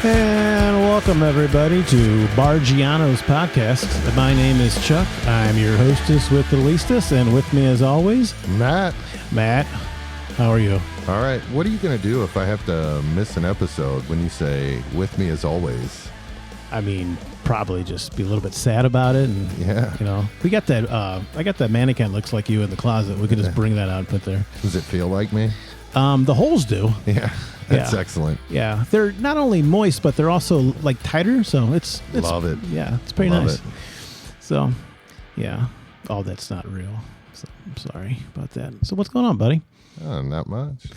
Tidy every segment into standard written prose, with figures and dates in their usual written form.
And welcome, everybody, to Barggiano's podcast. My name is Chuck. I'm your hostess with the leastest, and with me, as always, Matt. Matt, how are you? All right. What are you going to do if I have to miss an episode when you say, with me as always? I mean, probably just be a little bit sad about it. And, Yeah. you know, we got that, I got that mannequin looks like you in the closet. We could just bring that out and put there. Does it feel like me? The holes do. Yeah. That's Yeah. excellent. Yeah. They're not only moist, but they're also, like, tighter. So it's Love it. Yeah, it's pretty Love nice. it. So, yeah. Oh, that's not real. So, I'm sorry about that. So what's going on, buddy? Oh, not much.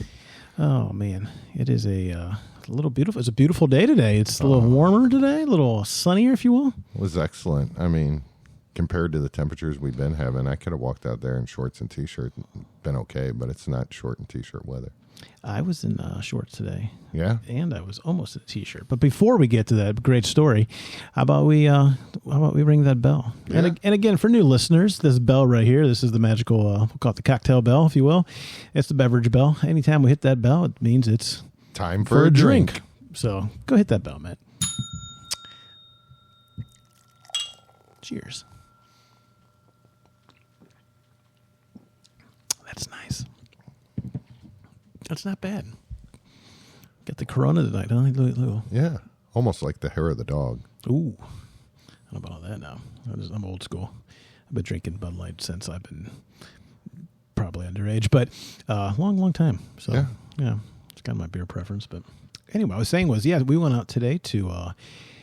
Oh, man. It is a little beautiful. It's a beautiful day today. It's a little warmer today, a little sunnier, if you will. It was excellent. I mean, compared to the temperatures we've been having, I could have walked out there in shorts and T-shirt and been okay, but it's not short and T-shirt weather. I was in shorts today. Yeah? And I was almost in a T-shirt. But before we get to that great story, how about we ring that bell? Yeah. And again, for new listeners, this bell right here, this is the magical, we'll call it the cocktail bell, if you will. It's the beverage bell. Anytime we hit that bell, it means it's Time for a drink. So go hit that bell, Matt. Cheers. That's nice. That's not bad. Got the Corona tonight, huh? Look. Yeah. Almost like the hair of the dog. Ooh. I don't know about all that now. I'm old school. I've been drinking Bud Light since I've been probably underage, but long time. So, yeah, it's kind of my beer preference. But anyway, what I was saying was, we went out today to,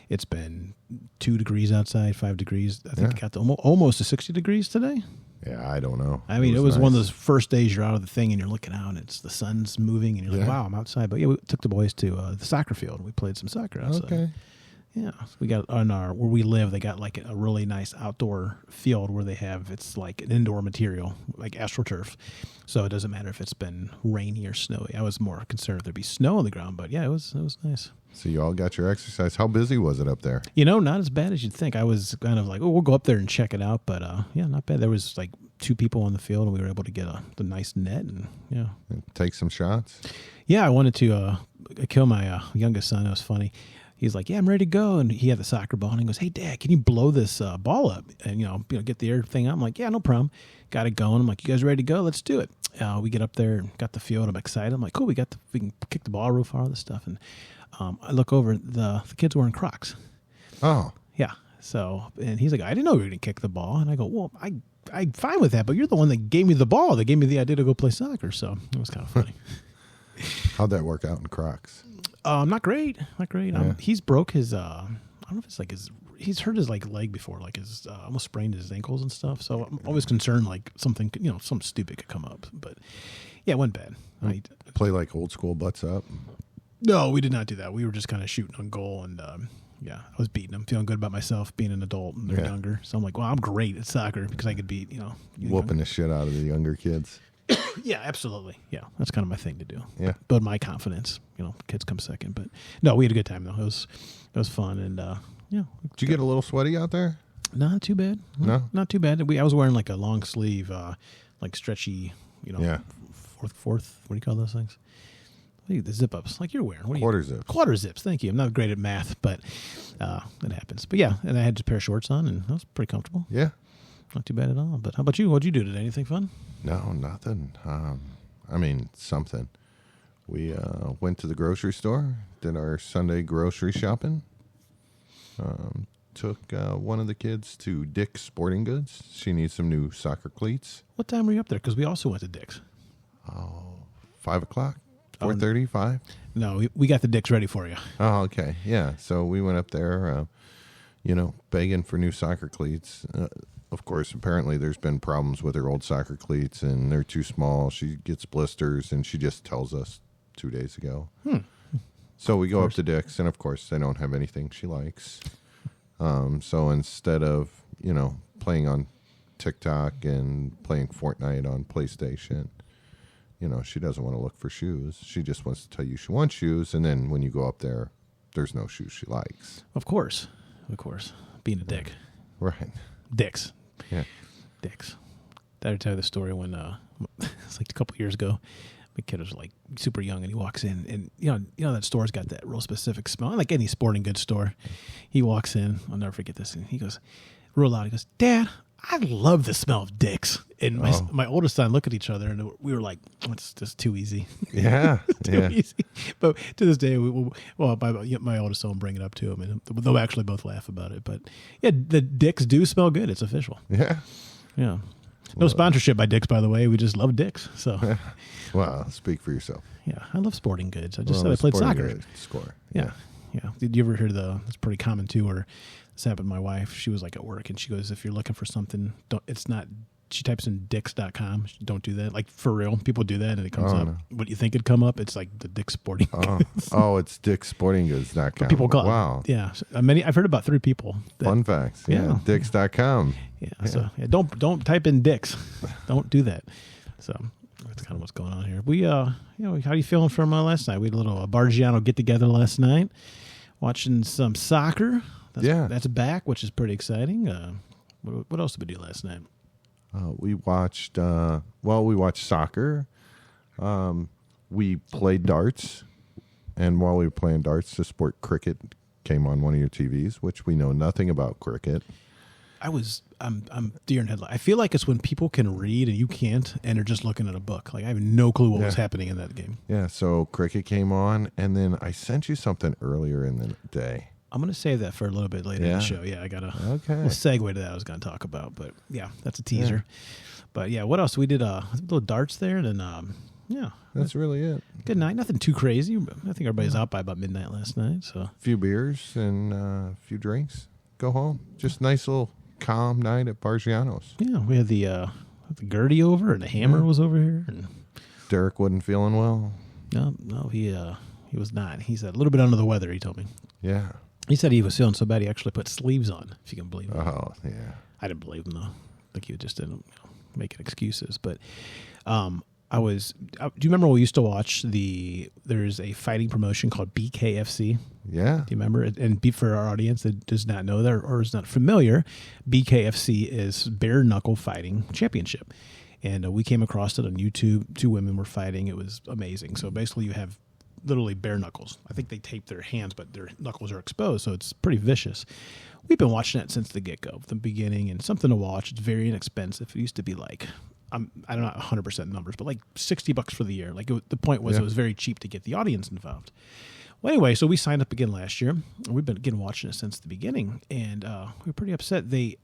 it's been 2 degrees outside, 5 degrees. I think it got to almost to 60 degrees today. Yeah, I don't know. I mean, it was nice. one of those first days you're out of the thing and you're looking out and it's the sun's moving and you're like, wow, I'm outside. But yeah, we took the boys to the soccer field and we played some soccer outside. Okay. Yeah, we got on where we live. They got like a really nice outdoor field where it's like an indoor material, like AstroTurf. So it doesn't matter if it's been rainy or snowy. I was more concerned if there'd be snow on the ground, but yeah, it was nice. So you all got your exercise. How busy was it up there? You know, not as bad as you'd think. I was kind of like, we'll go up there and check it out, but yeah, not bad. There was like 2 people on the field, and we were able to get the nice net, and yeah, And take some shots. Yeah, I wanted to kill my youngest son. It was funny. He's like, yeah, I'm ready to go. And he had the soccer ball. And he goes, hey, Dad, can you blow this ball up and, get the air thing out? I'm like, yeah, no problem. Got it going. I'm like, you guys ready to go? Let's do it. We get up there and got the field. I'm excited. I'm like, cool, we can kick the ball roof, all this stuff. And I look over, the kids wearing Crocs. Oh. Yeah. So, and he's like, I didn't know we were going to kick the ball. And I go, well, I'm fine with that, but you're the one that gave me the ball. That gave me the idea to go play soccer. So it was kind of funny. How'd that work out in Crocs? Not great. Yeah. He's broke his, I don't know if it's like he's hurt his like leg before, like his, almost sprained his ankles and stuff. So I'm always concerned like something, something stupid could come up. But yeah, it went bad. Play like old school butts up? No, we did not do that. We were just kind of shooting on goal and, I was beating them, feeling good about myself being an adult and they're younger. So I'm like, well, I'm great at soccer because I could beat, Whooping the shit out of the younger kids. Yeah, absolutely. Yeah, that's kind of my thing to do. Yeah. Build my confidence. Kids come second. But no, we had a good time though. It was fun and yeah. Did you get a little sweaty out there? Not too bad. No? Not too bad. I was wearing like a long sleeve, like stretchy, fourth. What do you call those things? The zip ups, like you're wearing. Quarter zips. Quarter zips. Thank you. I'm not great at math, but it happens. But yeah, and I had a pair of shorts on, and that was pretty comfortable. Yeah. Not too bad at all. But how about you? What'd you do today? Anything fun? No, nothing. I mean, something. We went to the grocery store, did our Sunday grocery shopping. Took one of the kids to Dick's Sporting Goods. She needs some new soccer cleats. What time were you up there? Because we also went to Dick's. 5 o'clock? 4:30, 5? No, we got the Dick's ready for you. Oh, okay. Yeah. So we went up there, begging for new soccer cleats. Of course, apparently there's been problems with her old soccer cleats, and they're too small. She gets blisters, and she just tells us 2 days ago. So we go up to Dick's, and of course they don't have anything she likes. So instead of, playing on TikTok and playing Fortnite on PlayStation, she doesn't want to look for shoes. She just wants to tell you she wants shoes, and then when you go up there, there's no shoes she likes. Of course. Being a dick. Right. Dicks. Yeah. Dicks. Did I tell you the story when, it's like a couple years ago, my kid was like super young, and he walks in, and you know that store's got that real specific smell, like any sporting goods store. He walks in, I'll never forget this, and he goes real loud. He goes, "Dad, I love the smell of dicks." And my oldest son looked at each other, and we were like, "It's just too easy." Yeah, too easy. But to this day, my oldest son will bring it up to him, and they'll actually both laugh about it. But yeah, the dicks do smell good. It's official. Yeah. Yeah. No sponsorship by Dicks, by the way. We just love Dicks. So, well, speak for yourself. Yeah, I love sporting goods. I just said I played soccer. Score. Yeah. Did you ever hear it's pretty common too, where this happened to my wife. She was like at work, and she goes, if you're looking for something, she types in dicks.com. Don't do that. Like, for real, people do that, and it comes up. No. What you think it'd come up, it's like the Dick's Sporting Goods. It's dicksportinggoods.com. People call wow. it. Yeah. I've heard about 3 people. Fun facts. Yeah. Dicks.com. Yeah. So don't type in dicks. Don't do that. So that's kind of what's going on here. We how are you feeling from last night? We had a little Barggiano get together last night, watching some soccer. That's back, which is pretty exciting. What else did we do last night? We watched soccer. We played darts, and while we were playing darts, the sport cricket came on one of your TVs, which we know nothing about cricket. I'm deer in headlights. I feel like it's when people can read and you can't, and they're just looking at a book. Like, I have no clue what was happening in that game. Yeah, so cricket came on, and then I sent you something earlier in the day. I'm going to save that for a little bit later in the show. Yeah, I got a segue to that I was going to talk about. But, yeah, that's a teaser. Yeah. But, yeah, what else? We did a little darts there, and then, that's really it. Good night. Nothing too crazy. I think everybody's out by about midnight last night. So a few beers and a few drinks. Go home. Just nice little calm night at Barggianos. Yeah, we had the Gertie over, and the Hammer was over here. And Derek wasn't feeling well. No, he was not. He's a little bit under the weather, he told me. Yeah. He said he was feeling so bad he actually put sleeves on, if you can believe it. Oh, yeah. I didn't believe him, though. I think he just didn't making excuses. But do you remember we used to watch there's a fighting promotion called BKFC? Yeah. Do you remember? And for our audience that does not know that or is not familiar, BKFC is Bare Knuckle Fighting Championship. And we came across it on YouTube. 2 women were fighting. It was amazing. So basically you have literally bare knuckles. I think they tape their hands, but their knuckles are exposed, so it's pretty vicious. We've been watching that since the get-go, the beginning, and something to watch. It's very inexpensive. It used to be like, I don't know 100% numbers, but like $60 for the year. Like the point was it was very cheap to get the audience involved. Well, anyway, so we signed up again last year. We've been again watching it since the beginning, and we were pretty upset. They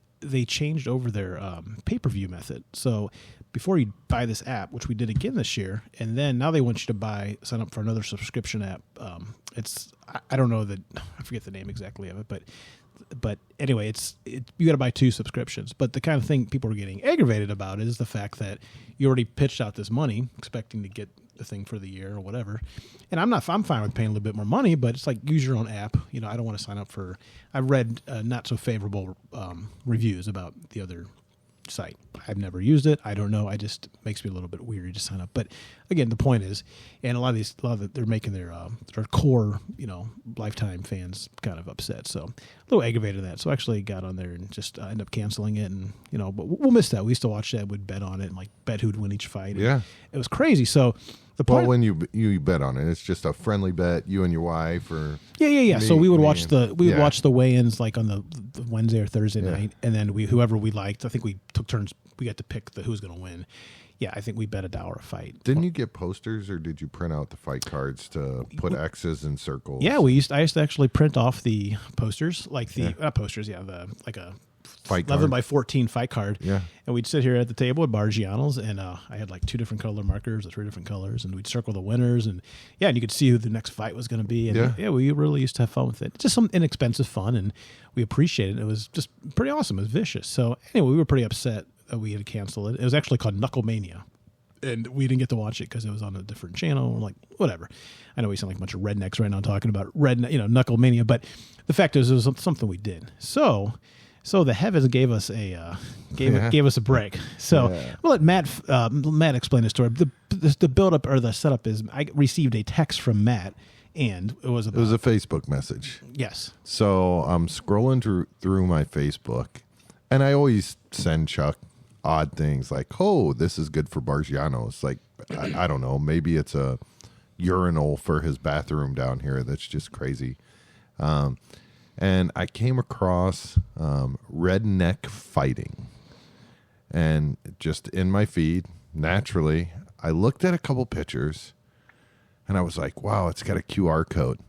changed over their pay-per-view method. So before you buy this app, which we did again this year, and then now they want you to sign up for another subscription app. I don't know I forget the name exactly of it, but anyway, you got to buy 2 subscriptions. But the kind of thing people are getting aggravated about is the fact that you already pitched out this money expecting to get the thing for the year or whatever. And I'm fine with paying a little bit more money, but it's like, use your own app. I don't want to sign up for. I've read not so favorable reviews about the other site. I've never used it. I don't know. It just makes me a little bit weary to sign up. But again, the point is, and a lot of they're making their core, lifetime fans kind of upset. So a little aggravated at that. So I actually got on there and just end up canceling it. And but we'll miss that. We used to watch that. We'd bet on it and like bet who'd win each fight. Yeah, it was crazy. So the point, when you bet on it, it's just a friendly bet. You and your wife, or yeah. So we would watch the weigh-ins like on the Wednesday or Thursday night, and then whoever we liked. I think we took turns. We got to pick who's going to win. Yeah, I think we bet $1 a fight. Didn't you get posters, or did you print out the fight cards to put X's and circles? Yeah, I used to actually print off the posters, like like a fight 11 by 14 fight card. Yeah. And we'd sit here at the table at Barggianos, and I had like 2 different color markers, or 3 different colors, and we'd circle the winners, and and you could see who the next fight was going to be. And we really used to have fun with it. Just some inexpensive fun, and we appreciated it. It was just pretty awesome. It was vicious. So anyway, we were pretty upset that we had to cancel it. It was actually called Knuckle Mania. And we didn't get to watch it because it was on a different channel. We're like, whatever. I know we sound like a bunch of rednecks right now talking about Knuckle Mania, but the fact is, it was something we did. So the heavens gave us a break. So we'll let Matt explain the story. The build up or the setup is I received a text from Matt, and it was a Facebook message. Yes. So I'm scrolling through my Facebook, and I always send Chuck odd things like, oh, this is good for Barggianos. Like, I don't know. Maybe it's a urinal for his bathroom down here. That's just crazy. And I came across Redneck Fighting. And just in my feed, naturally, I looked at a couple pictures and I was like, wow, it's got a QR code.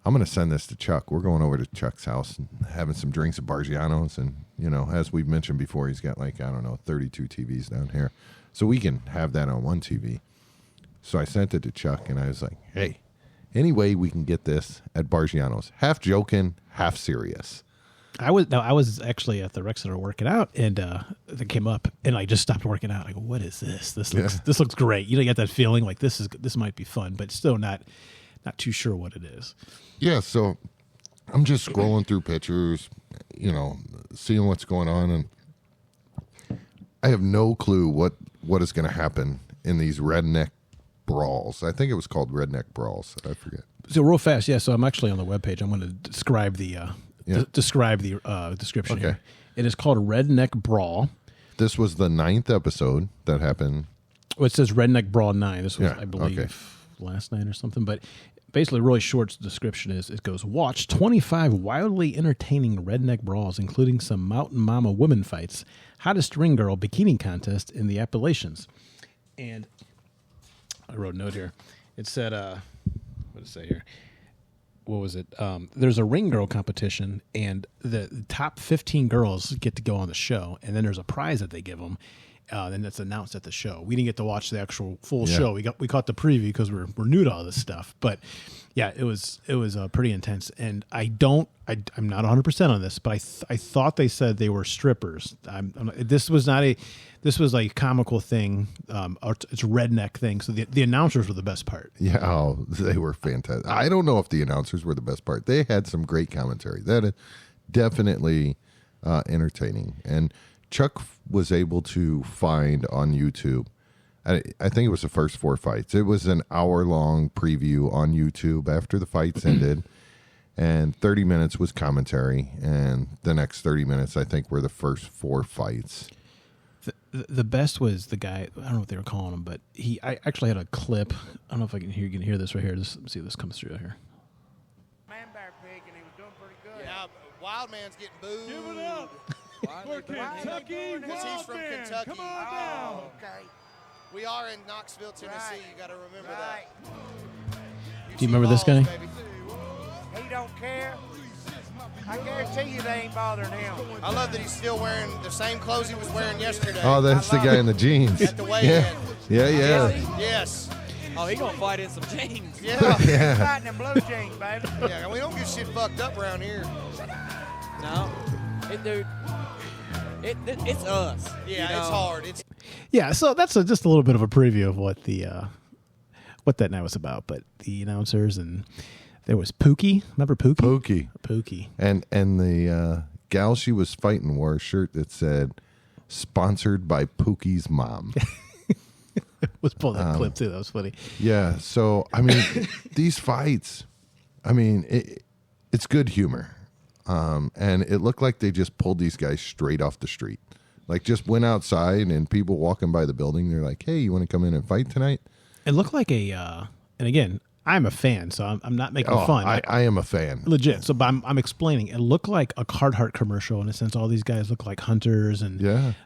I'm going to send this to Chuck. We're going over to Chuck's house and having some drinks at Barggianos. And, you know, as we've mentioned before, he's got like, I don't know, 32 TVs down here. So we can have that on one TV. So I sent it to Chuck and I was like, hey, any way we can get this at Barggianos? Half joking, half serious. I was actually at the rec center working out, and it came up, and I just stopped working out. I go, what is this? This looks great. You know, you get that feeling like this might be fun, but still not too sure what it is. Yeah, so I'm just scrolling through pictures, you know, seeing what's going on, and I have no clue what is going to happen in these Redneck Brawls. I think it was called Redneck Brawls. I forget. So real fast, yeah. So I'm actually on the webpage. I'm going to describe the description. Okay. Here. It is called Redneck Brawl. This was the 9th episode that happened. Well, it says Redneck Brawl 9. This was, I believe, last night or something. But basically, really short description is it goes, watch 25 wildly entertaining redneck brawls, including some mountain mama woman fights, hottest ring girl bikini contest in the Appalachians. And I wrote a note here. It said, what did it say here? What was it? There's a ring girl competition, and the top 15 girls get to go on the show, and then there's a prize that they give them. Then that's announced at the show. We didn't get to watch the actual full show. We caught the preview because we're new to all this stuff. But yeah, it was pretty intense. And I'm not 100% on this, but I thought they said they were strippers. This was like a comical thing. It's a redneck thing. So the announcers were the best part. Yeah, they were fantastic. I don't know if the announcers were the best part. They had some great commentary. That is definitely entertaining. And Chuck was able to find on YouTube, I think it was the first 4 fights. It was an hour-long preview on YouTube after the fights ended, and 30 minutes was commentary, and the next 30 minutes, I think, were the first 4 fights. The best was the guy, I don't know what they were calling him, but I actually had a clip. I don't know if you can hear this right here. Let's see if this comes through here. Man bear pig, and he was doing pretty good. Yeah, Wild Man's getting booed. Give it up. For Kentucky, Because he's from Kentucky. Come on down. Oh, okay. We are in Knoxville, Tennessee. Right. You got to remember Right. that. Do you remember this guy? Baby. He don't care. I guarantee you they ain't bothering him. I love that he's still wearing the same clothes he was wearing yesterday. Oh, that's the guy in the jeans. At the weigh-in. Yeah. Yes. Oh, he gonna fight in some jeans. Yeah. Yeah. Fighting in blue jeans, baby. Yeah, we don't get shit fucked up around here. No, dude, it's us. Yeah, you know? it's hard. It's Yeah, so that's just a little bit of a preview of what what that night was about. But the announcers, and there was Pookie. Remember Pookie? Pookie. And the gal she was fighting wore a shirt that said, sponsored by Pookie's mom. Let's pull that clip too. That was funny. Yeah, so, I mean, these fights, I mean, it's good humor. And it looked like they just pulled these guys straight off the street. Like, just went outside, and people walking by the building, they're like, hey, you want to come in and fight tonight? It looked like and again, I'm a fan, so I'm not making fun. I am a fan. Legit. So, but I'm explaining. It looked like a Carhartt commercial in a sense. All these guys look like hunters, and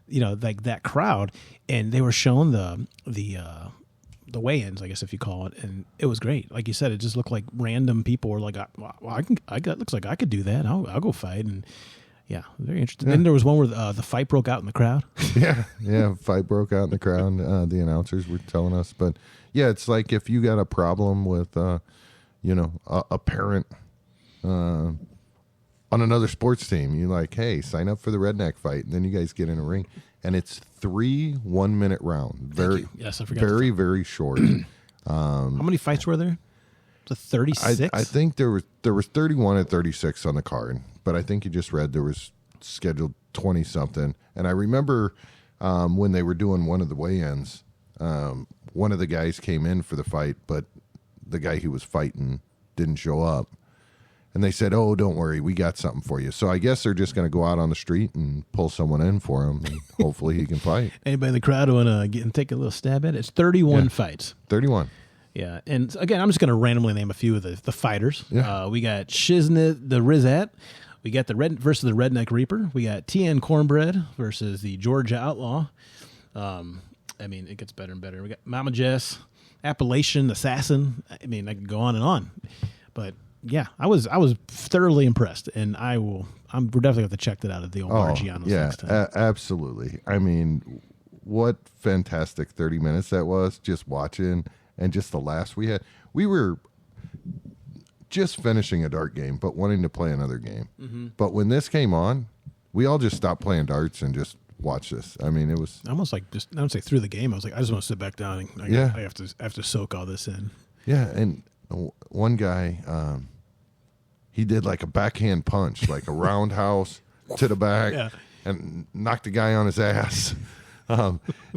like that crowd. And they were showing the weigh-ins, I guess if you call it, and it was great. Like you said, it just looked like random people were like, "Well, looks like I could do that. I'll go fight." And yeah, very interesting. Yeah. Then there was one where the fight broke out in the crowd. Yeah, fight broke out in the crowd. The announcers were telling us, but yeah, it's like if you got a problem with, a parent on another sports team, you're like, hey, sign up for the redneck fight, and then you guys get in a ring, and it's 3 1-minute rounds. Very, yes, I forgot. Very, very short. How many fights were there? The 36. I think there was 31 and 36 on the card, but I think you just read there was scheduled 20 something, and I remember when they were doing one of the weigh-ins. One of the guys came in for the fight, but the guy he was fighting didn't show up. And they said, "Oh, don't worry, we got something for you." So I guess they're just going to go out on the street and pull someone in for him, and hopefully he can fight. Anybody in the crowd want to get and take a little stab at it? It's 31 fights. 31. Yeah, and again, I'm just going to randomly name a few of the fighters. Yeah. We got Shiznit the Rizat. We got the versus the Redneck Reaper. We got TN Cornbread versus the Georgia Outlaw. I mean, it gets better and better. We got Mama Jess, Appalachian Assassin. I mean, I could go on and on, but yeah, I was thoroughly impressed, and we're definitely have to check that out at the old Barggianos next time. Absolutely. I mean, what fantastic 30 minutes that was, just watching, and just the laughs we had. We were just finishing a dart game, but wanting to play another game. Mm-hmm. But when this came on, we all just stopped playing darts and just watched this. I mean, it was almost like just, I don't say through the game. I was like, I just want to sit back down and I have to soak all this in. Yeah, and one guy, he did like a backhand punch, like a roundhouse to the back, and knocked the guy on his ass.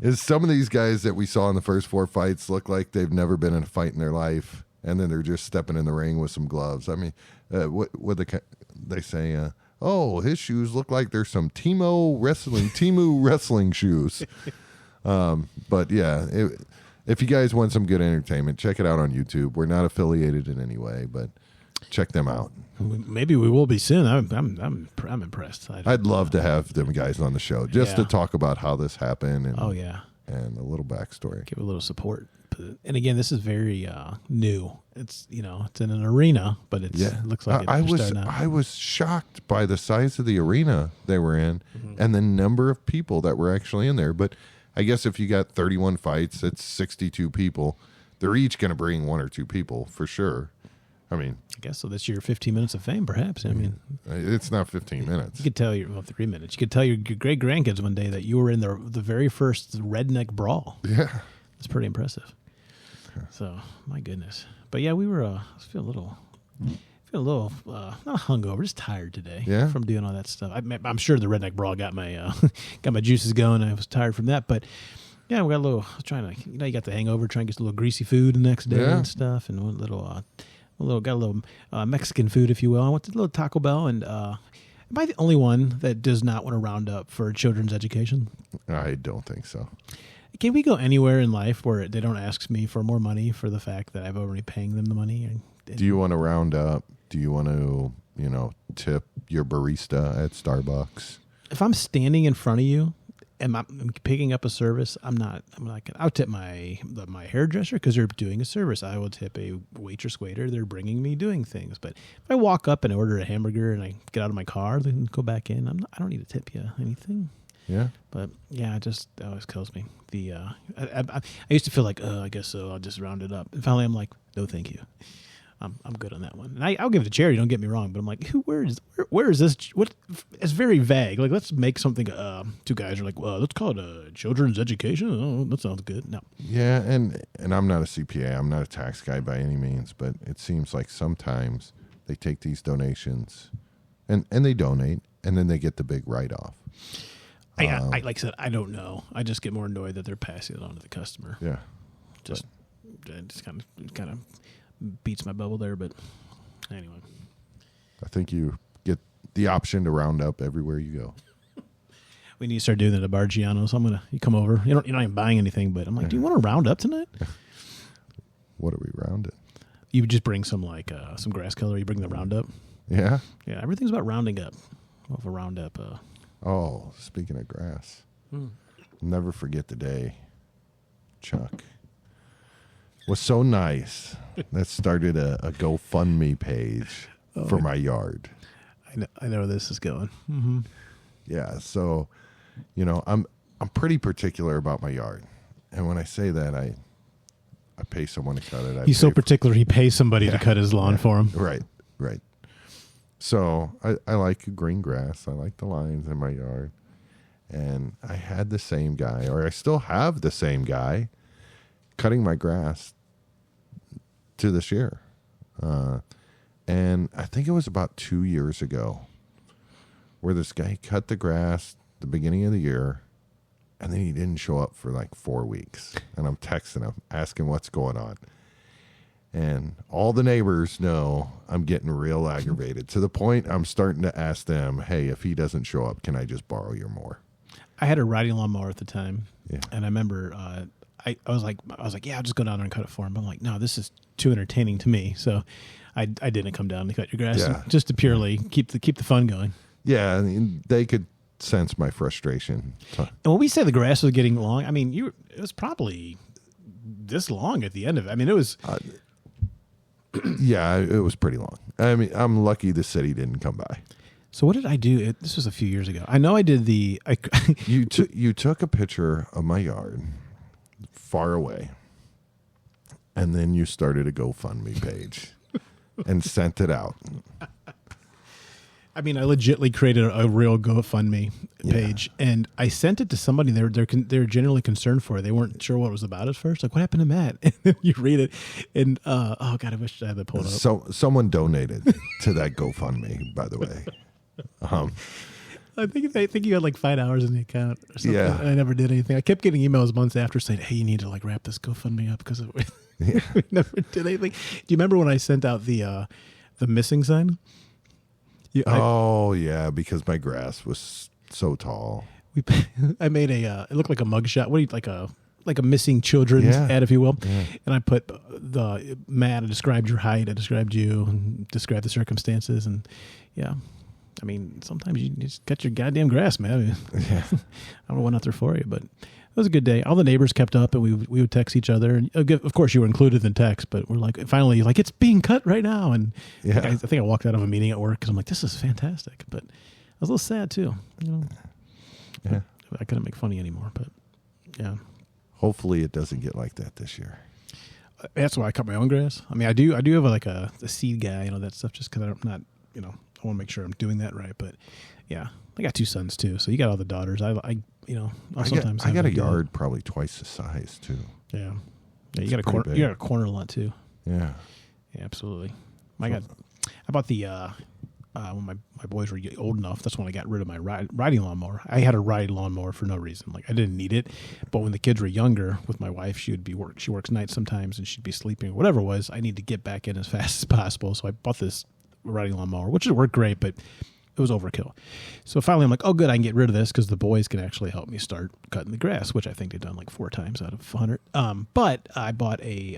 Is some of these guys that we saw in the first 4 fights look like they've never been in a fight in their life, and then they're just stepping in the ring with some gloves. I mean, what they say? Oh, his shoes look like there's some Timu wrestling shoes. But yeah, if you guys want some good entertainment, check it out on YouTube. We're not affiliated in any way, but check them out. Maybe we will be soon. I'm impressed. I'd love to have them guys on the show just to talk about how this happened. And, and a little backstory. Give a little support. And again, this is very new. It's it's in an arena, but it looks like I was shocked by the size of the arena they were in and the number of people that were actually in there. But I guess if you got 31 fights, it's 62 people. They're each going to bring 1 or 2 people for sure. I mean, I guess so. That's your 15 minutes of fame, perhaps. I mean, it's not 15 minutes. You could tell 3 minutes. You could tell your great grandkids one day that you were in the very first Redneck Brawl. Yeah, it's pretty impressive. So, my goodness. But yeah, we were I feel a little not hungover, just tired today from doing all that stuff. I'm sure the Redneck Brawl got my juices going. I was tired from that, but yeah, we got a little trying to you got the hangover, trying to get a little greasy food the next day and stuff, and got a little Mexican food, if you will. I went to a little Taco Bell, and am I the only one that does not want to round up for children's education? I don't think so. Can we go anywhere in life where they don't ask me for more money for the fact that I've already paying them the money? Do you want to round up? Do you want to, tip your barista at Starbucks? If I'm standing in front of you and I'm picking up a service, I'm not I'll tip my hairdresser because they're doing a service. I will tip a waitress, waiter. They're bringing me doing things. But if I walk up and order a hamburger and I get out of my car, then go back in, I don't need to tip you anything. Yeah. But yeah, that always kills me. I used to feel like, I guess so. I'll just round it up. And finally, I'm like, no, thank you. I'm good on that one. And I'll give it to charity. Don't get me wrong. But I'm like, where is this? What? It's very vague. Like, let's make something. 2 guys are like, well, let's call it children's education. Oh, that sounds good. No. Yeah, and I'm not a CPA. I'm not a tax guy by any means. But it seems like sometimes they take these donations, and they donate, and then they get the big write-off. I like I said, I don't know. I just get more annoyed that they're passing it on to the customer. Yeah, just kind of beats my bubble there. But anyway, I think you get the option to round up everywhere you go. We need to start doing that at Barggiano. So you come over. You're not even buying anything, but I'm like, do you want to round up tonight? What are we rounding? You just bring some some grass color. You bring the Roundup. Yeah, yeah. Everything's about rounding up. Off a Roundup. Oh, speaking of grass, never forget the day Chuck was so nice that started a GoFundMe page for my yard. I know where this is going. Mm-hmm. Yeah, so I'm pretty particular about my yard, and when I say that, I pay someone to cut it. He's so particular. He pays somebody to cut his lawn for him. Right. So I like green grass. I like the lines in my yard. And I had the same guy, or I still have the same guy, cutting my grass to this year. And I think it was about 2 years ago where this guy cut the grass at the beginning of the year, and then he didn't show up for like 4 weeks. And I'm texting him, asking what's going on. And all the neighbors know I'm getting real aggravated to the point I'm starting to ask them, hey, if he doesn't show up, can I just borrow your mower? I had a riding lawnmower at the time, Yeah. and I remember I was like, yeah, I'll just go down there and cut it for him. But I'm like, no, this is too entertaining to me, so I didn't come down to cut your grass, just to purely keep the fun going. Yeah, I mean, they could sense my frustration. And when we say the grass was getting long, I mean it was probably this long at the end of it. I mean, it was. Yeah, it was pretty long. I mean, I'm lucky the city didn't come by. So what did I do? This was a few years ago. I know I did the. You took a picture of my yard far away, and then you started a GoFundMe page and sent it out. I mean, I legitly created a real GoFundMe page, and I sent it to somebody. They're genuinely concerned for it. They weren't sure what it was about at first. Like, what happened to Matt? And then you read it, and oh god, I wish I had that pulled up. So someone donated to that GoFundMe, by the way. I think you had like 5 hours in the account or something. Yeah. And I never did anything. I kept getting emails months after saying, "Hey, you need to like wrap this GoFundMe up because we never did anything." Do you remember when I sent out the missing sign? Yeah, because my grass was so tall. I made it looked like a mugshot. What do you like a missing children's ad, if you will. Yeah. And I put Matt, I described your height, I described you, and described the circumstances, and yeah. I mean, sometimes you just cut your goddamn grass, man. Yeah. I don't know what out there for you, but it was a good day. All the neighbors kept up, and we would text each other. And of course, you were included in the text, but we're like, finally, like, it's being cut right now. And I think I walked out of a meeting at work because I'm like, this is fantastic. But I was a little sad too. You know, yeah. I couldn't make funny anymore, but yeah. Hopefully, it doesn't get like that this year. That's why I cut my own grass. I mean, I do have like a seed guy, that stuff, just because I'm not, I want to make sure I'm doing that right. But yeah, I got 2 sons too, so you got all the daughters. I'll sometimes I got a yard probably twice the size too. Yeah, you got a corner lot too. Yeah, absolutely. I bought the when my boys were old enough. That's when I got rid of my riding lawnmower. I had a riding lawnmower for no reason. Like, I didn't need it, but when the kids were younger, with my wife, she works nights sometimes, and she'd be sleeping or whatever it was. I need to get back in as fast as possible, so I bought this riding lawnmower, which worked great, but it was overkill. So finally I'm like, oh good, I can get rid of this because the boys can actually help me start cutting the grass, which I think they've done like 4 times out of 100. But I bought a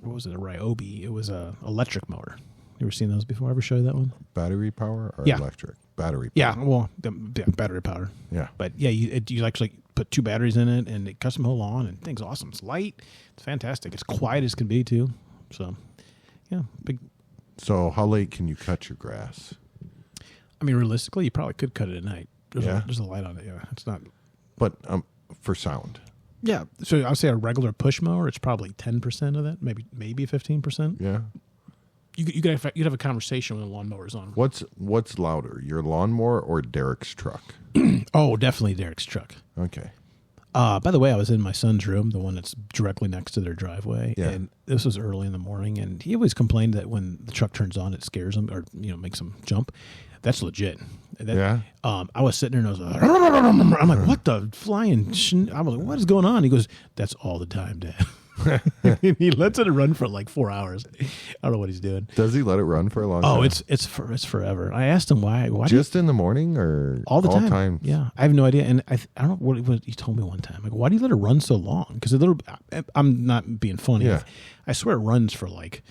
what was it, a Ryobi. It was a electric mower. You ever seen those before? Ever show you that one? Battery power or electric? Battery power. Yeah, well, battery power. Yeah. But yeah, you actually put 2 batteries in it, and it cuts them whole lawn, and thing's awesome. It's light. It's fantastic. It's quiet as can be too. So yeah, big. So how late can you cut your grass? I mean, realistically, you probably could cut it at night. There's a light on it. Yeah, it's not. But for sound. Yeah, so I'd say a regular push mower, it's probably 10% of that, maybe 15%. Yeah. You'd have a conversation when the lawnmower's on. What's louder, your lawnmower or Derek's truck? Oh, definitely Derek's truck. Okay. By the way, I was in my son's room, the one that's directly next to their driveway, and this was early in the morning, and he always complained that when the truck turns on, it scares him or makes him jump. That's legit. I was sitting there and I was like, I'm like, what the flying? I'm like, what is going on? He goes, that's all the time, Dad. He lets it run for like 4 hours. I don't know what he's doing. Does he let it run for a long time? Oh, it's forever. I asked him why. Just in the morning or all the time? Times? Yeah, I have no idea. And I don't know what it was. He told me one time, like, why do you let it run so long? Because I'm not being funny. Yeah. I swear it runs for like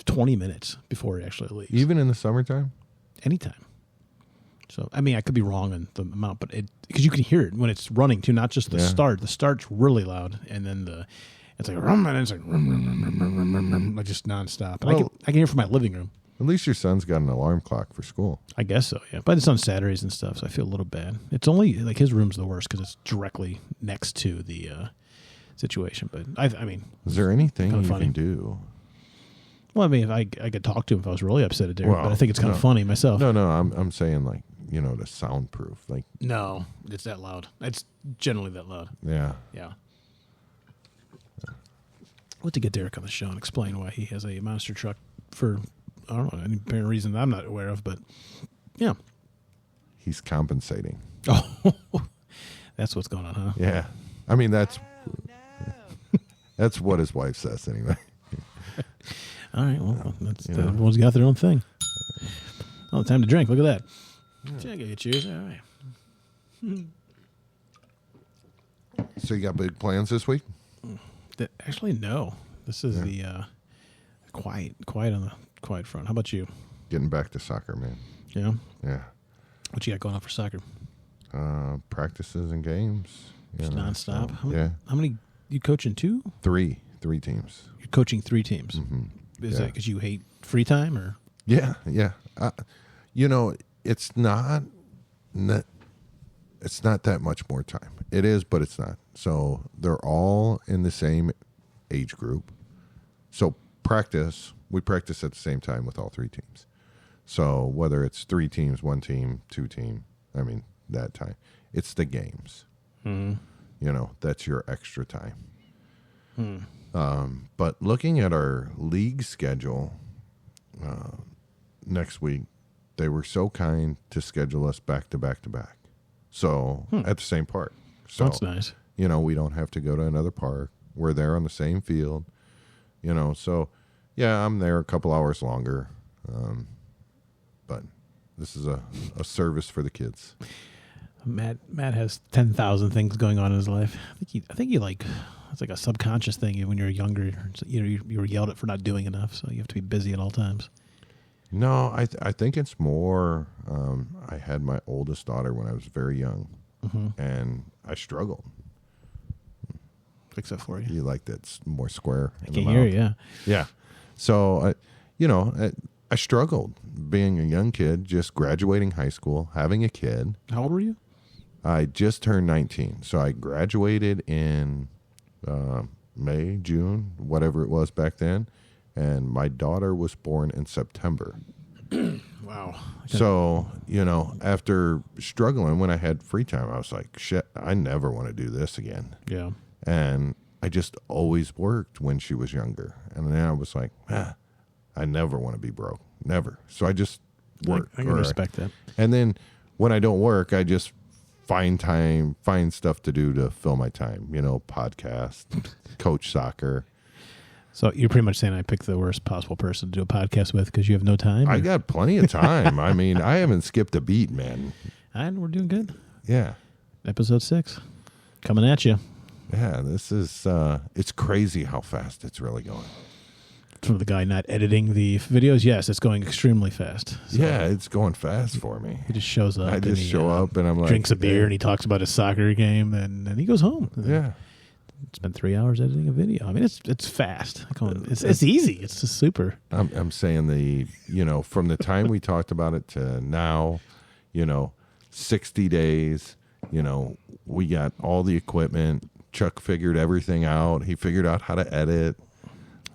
20 minutes before it actually leaves. Even in the summertime? Anytime. So, I mean, I could be wrong on the amount, but because you can hear it when it's running too, not just the start. The start's really loud, and then it's like, and it's like just nonstop. And Well, I can hear it from my living room. At least your son's got an alarm clock for school. I guess so, yeah. But it's on Saturdays and stuff, so I feel a little bad. It's only, like, his room's the worst because it's directly next to the situation. But, I mean... Is there anything you funny. can do? Well, I mean, if I could talk to him if I was really upset at Derek, but I think it's kind of funny myself. No, I'm saying, like, to soundproof. Like, no, it's that loud. It's generally that loud. Yeah. Yeah. We'll have to get Derek on the show and explain why he has a monster truck for, I don't know, any apparent reason I'm not aware of, but yeah. He's compensating. Oh, that's what's going on, huh? Yeah. I mean, that's what his wife says anyway. All right. Well, that's everyone's got their own thing. Oh, time to drink. Look at that. Yeah. Check it. Cheers. All right. So you got big plans this week? Actually, no. This is the quiet on the quiet front. How about you? Getting back to soccer, man. Yeah. Yeah. What you got going on for soccer? Practices and games. Just nonstop. So, How many you coaching? 2? 3 teams. You're coaching 3 teams. Mm-hmm. Is that because you hate free time or? Yeah. It's not that much more time. It is, but it's not. So they're all in the same age group. So we practice at the same time with all 3 teams. So whether it's 3 teams, 1 team, 2 team, that time, it's the games. Mm-hmm. That's your extra time. But looking at our league schedule next week, they were so kind to schedule us back to back to back. So at the same park. So that's nice. We don't have to go to another park. We're there on the same field. So yeah, I'm there a couple hours longer. But this is a service for the kids. Matt has 10,000 things going on in his life. I think he it's like a subconscious thing. When you're younger, you were yelled at for not doing enough, so you have to be busy at all times. No, I think it's more. I had my oldest daughter when I was very young, and I struggled. Fix that for you. You like that more square? I can hear you. Yeah. Yeah. So I struggled being a young kid, just graduating high school, having a kid. How old were you? I just turned 19, so I graduated in May, June, whatever it was back then. And my daughter was born in September. Wow. So, after struggling when I had free time, I was like, shit, I never want to do this again. Yeah. And I just always worked when she was younger. And then I was like, I never want to be broke. Never. So I just work. I can respect that. And then when I don't work, I just find stuff to do to fill my time. Podcast, coach soccer. So you're pretty much saying I picked the worst possible person to do a podcast with because you have no time? I got plenty of time. I haven't skipped a beat, man. And we're doing good. Yeah. Episode 6. Coming at you. Yeah, this is, it's crazy how fast it's really going. For the guy not editing the videos, yes, it's going extremely fast. So yeah, it's going fast for me. He just shows up. I just show up and I'm like... Drinks a beer and he talks about his soccer game and then he goes home. Yeah. Spend 3 hours editing a video. It's fast. It's easy. It's just super. I'm saying from the time we talked about it to now, 60 days, we got all the equipment. Chuck figured everything out. He figured out how to edit.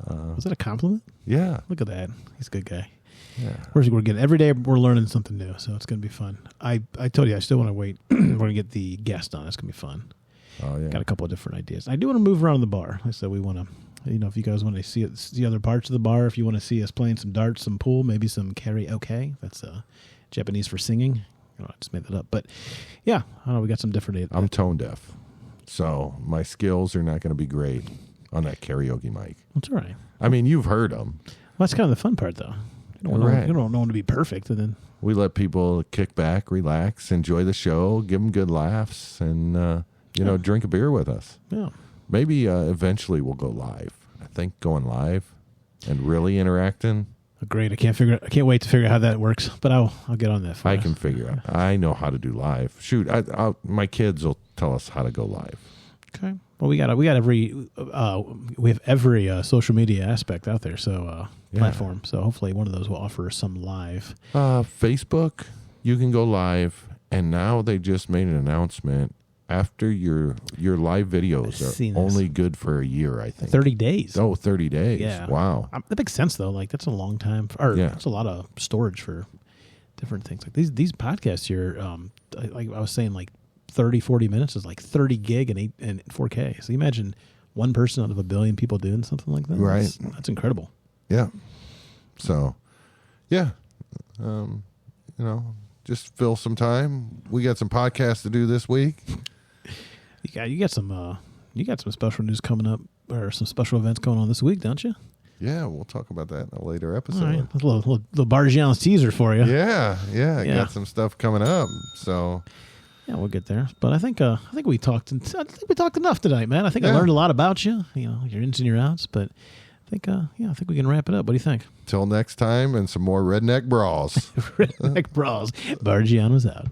Was that a compliment? Yeah. Look at that. He's a good guy. Yeah. We're getting every day. We're learning something new, so it's going to be fun. I told you I still want to wait. We're going to get the guest on. It's going to be fun. Oh yeah. Got a couple of different ideas. I do want to move around the bar. Like I said, we want to, if you guys want to see other parts of the bar, if you want to see us playing some darts, some pool, maybe some karaoke. That's Japanese for singing. I just made that up, but yeah, I don't know. We got some different. I'm tone deaf, so my skills are not going to be great on that karaoke mic. That's all right. You've heard them. Well, that's kind of the fun part, though. You don't want them to be perfect, and then we let people kick back, relax, enjoy the show, give them good laughs, and drink a beer with us. Yeah. Maybe eventually we'll go live. I think going live and really interacting. Great. I can't wait to figure out how that works, but I'll get on that. I can figure out. I know how to do live. Shoot, my kids will tell us how to go live. Okay. Well, we have every social media aspect out there, so platform. So hopefully one of those will offer some live. Facebook, you can go live, and now they just made an announcement. After your live videos are only good for a year, I think. 30 days. Oh, 30 days. Yeah. Wow. That makes sense, though. That's a long time. That's a lot of storage for different things. Like these podcasts here, like I was saying, 30, 40 minutes is like 30 gig and 4K. So you imagine one person out of a billion people doing something like that. Right. That's incredible. Yeah. So, yeah. Just fill some time. We got some podcasts to do this week. You got some special news coming up, or some special events going on this week, don't you? Yeah, we'll talk about that in a later episode. All right. A little Barggianos teaser for you. Yeah. Yeah. Got some stuff coming up. So Yeah, we'll get there. But I think we talked enough tonight, man. I think I learned a lot about you, your ins and your outs. But I think we can wrap it up. What do you think? till next time and some more Redneck Brawls. Redneck Brawls. Barggiano's out.